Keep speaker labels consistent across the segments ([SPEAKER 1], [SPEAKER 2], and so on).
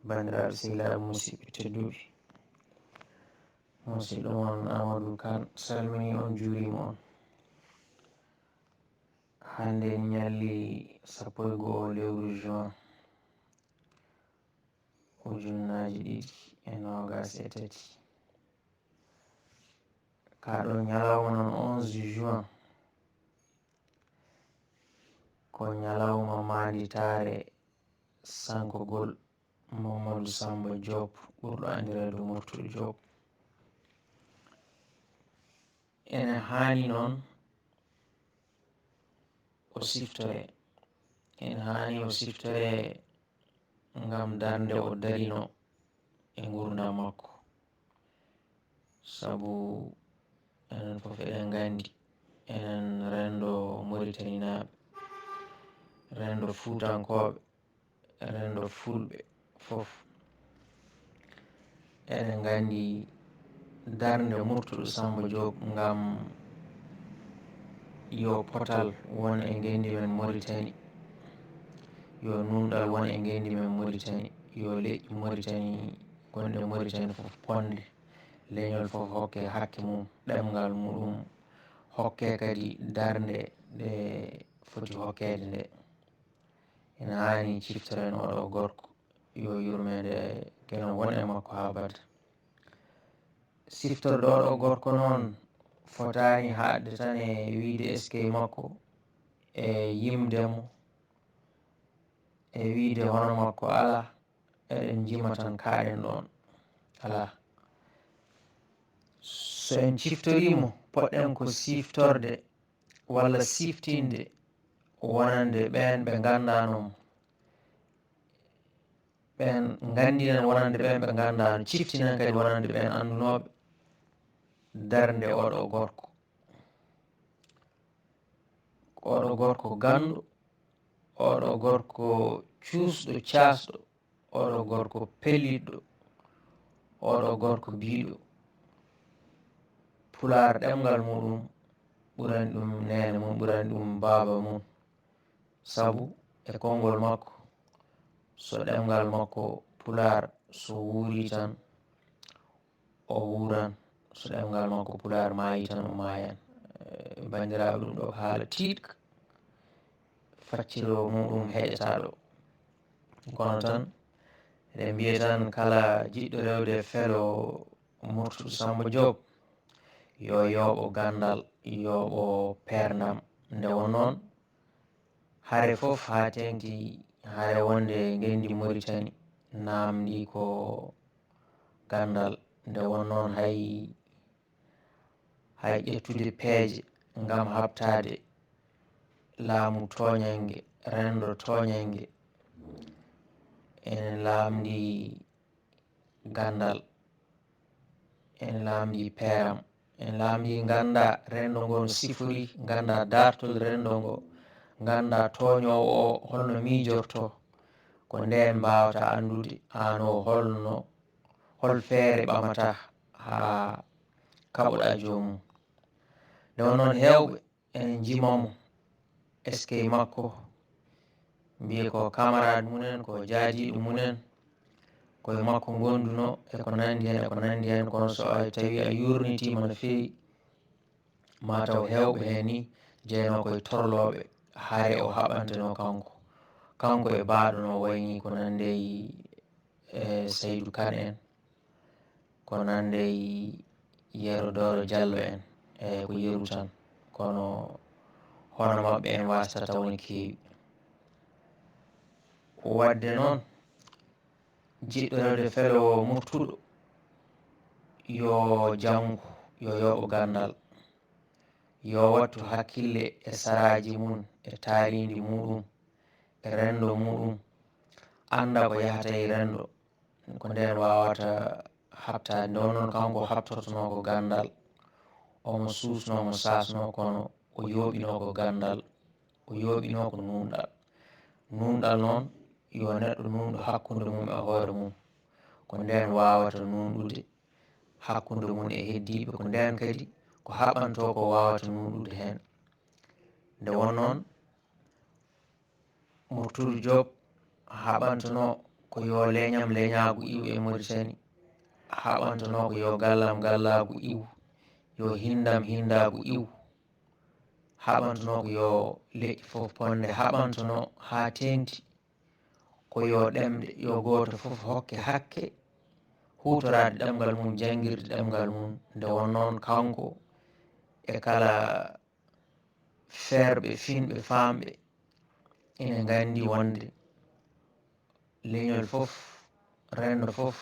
[SPEAKER 1] bandiraɓe sehilaɓe musidɓe tedduɓe, musidɗo mon Amadou Kane salmini on, juurima on. Hande ñalli 11 lewru juin 2023. Kaɗo ñalawma non 11 juin ko ñalawma manditare sankogol Mamadou Samba Diop, ɓurɗo andirede Murtuɗo Diop. Ene hani noon o siftore, ene hani o siftore ngam darnde o darino e gurdam makko. Sabu enen fof eɗen gandi, enen rendo Mauritanianaɓe, rendo Fuutankoɓe, rendo Fulɓe fof eɗen gandi darnde Murtuɗo Samba Diop ngam yo potal won e ngendi men Mauritani, yo nunɗal won e ngendi men Mauritani, yo leƴƴi Mauritani gonɗe Mauritani fof ponde, leñol fof hokke hakke mum, ɗemgal muɗum hokke kadi darnde nde foti hokkede nde. Ene hani Ciftoren oɗo gorko yo yurmede kene won e makko ha bada. Siftorɗo oɗo gorko noon fotani haɗde tan e wiide eskey makko, e yimdemo, e wiide hono makko ala, eɗen jima tan kaɗen ɗon ala. So en ciftorimo poɗɗen ko siftorde walla siftinde wonande ɓen ɓe gandanomo, ɓen gandinen wonande ɓen ɓe gandano, ciftinen kadi wonande ɓen andunoɓe darnde oɗo gorko. Oɗo gorko ganɗo, oɗo gorko cuusɗo casɗo, oɗo gorko pelliɗɗo, oɗo gorko biiɗo. Pular ɗemgal muɗum ɓurani ɗum nene mum, ɓurani ɗum baaba mum, sabu e konngol makko, so ɗemgal makko pular so wuuri tan o wuuran, so ɗemgal makko pular maayi tan o maayan. Bandiraɓe, ɗum ɗo haala tiiɗka, facciro muɗum heƴata ɗo. Kono tan eɗen mbiya tan kala jiɗɗo rewde felo Murtuɗo Samba Diop yo yooɓo gandal, yooɓo perdam. Nde won noon hare fof ha tengti hare wonde ngendi Mauritani namdi ko gandal. Nde won noon hay ƴettude peeje ngam habtade laamu toñange, rendo toñange, ene laamdi gandal, ene laamdi peeram, en laamdi ganda rendo ngo no sifori, ganda dartol rendo ngo, ganda toñowo o holno miijorto, ko nden mbawata andude an o hol feere ɓamata ha kaɓoɗa jomum. Nde won noon hewɓe enen jimamo eskey makko, mbiye ko camarade munen, ko jaadiɗo munen, koye makko gonduno e ko nandi hen e ko nandi hen. Kono so tawi a yurnitima no feewi, mataw hewɓe hen ni jeyno koye torloɓe hare o haɓanteno kanko e baaɗo no wayni ko nandey Saydou Kane en, ko nandey Yero Doro Diallo en, e ko yeru tan. Kono hono mabɓe en wastata woni keewi. Wadde noon jiɗɗo rewde felo Murtuɗo yo jangu, yo yooɓo gandal, yo wattu hakkille e saraji mum, e taalidi muɗum, e rendo muɗum, anda ko yahata e rendo, ko nden wawata habtade. Nde won noon kanko habtortono ko gandal, omo susno, mo sasno, kono o yooɓino ko gandal, o yooɓino ko nunɗal. Nunɗal noon yo neɗɗo nunɗo hakkude mum e hoore mum, ko nden wawata nunɗude hakkude mum e heddiɓe, ko nden kadi ko haɓanto ko wawata nunɗude hen. Nde won noon Murtuɗo Diop haɓantono ko yo leñam leñaagu iw e Mauritanie, haɓantono ko yo gallam gallaagu iw, yo hindam hindaagu iw, haɓantono ko yo leƴƴi fof ponde haɓantono haa tengti, ko yo ɗemɗe yo gooto fof hokke hakke huutoraade ɗemngal mum, janngirde ɗemngal mum. Nde wonnoon kanko e kala feerɓe finɓe faamɓe ina nganndi wonde leñol fof, renndo fof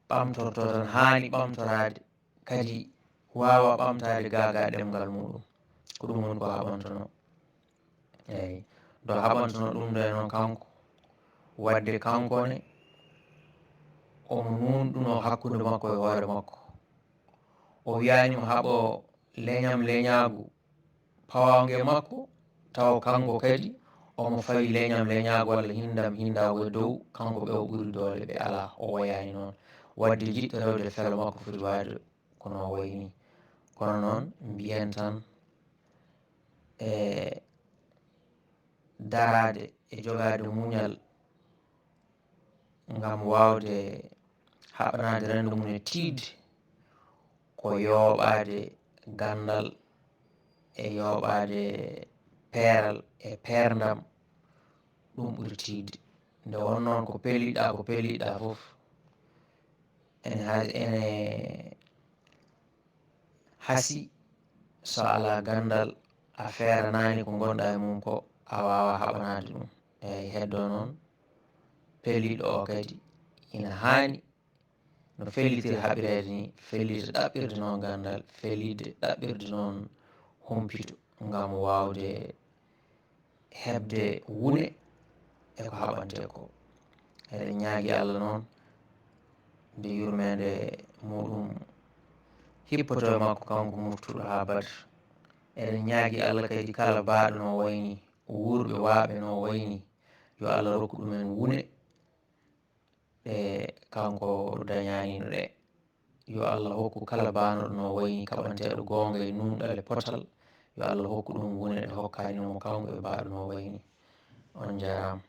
[SPEAKER 1] ɓamtorto tan haani ɓamtoraade, kadi waawa ɓamtaade gaaga ɗemngal muɗum, ko ɗum woni ko haɓantono. eeyi do haɓantono ɗum nde noon kanko, wadde kankone omo nuunɗuno hakkunde makko e hoore makko. O wiyanimo haɓo leñam leñaagu pawange makko, taw kanko kadi omo fawi leñam leñaagu walla hindam hindaagu e dow kanko ɓe o ɓuri doole ɓe alaa. O wayani noon, wadde jiɗɗo rewde felo makko foti waade kono o wayni. Kono noon mbiyen tan e daraade e jogaade muñal ngam waawde haɓanaade renndo mum e tiidde, ko yooɓaade gandal e yooɓaade peeral e peerndam, ɗum ɓuri tiidde. Nde wonnoon ko pelliɗaa fof ene hasi so alaa gandal, a feeranaani ko ngonɗaa e mum ko, a waawa haɓanaade ɗum. eeyi heddo noon pelliɗo o kadi ina haani no fellitiri haɓireede ni, felliti ɗaɓɓirde noon gandal, fellide ɗaɓɓirde noon humpito ngam waawde heɓde wune e ko haɓante ko. eɗen ñaagi Allah noon nde yurmede muɗum hippoto e makko kanko murtuɗo haa Badr. eɗen ñaagi Allah kadi kala baaɗo no wayni, wuurɓe waaɓe no wayni, yo Allah rokku ɗumen wune ɗe kanko dañaanino ɗe. Yo Allah hokku kala baanoɗo no wayni, kaɓanteeɗo goonga e nuunɗal e potal, yo Allah hokku ɗum wune ɗe hokkaanimo kanko e baaɗo no wayni. On jaaraama.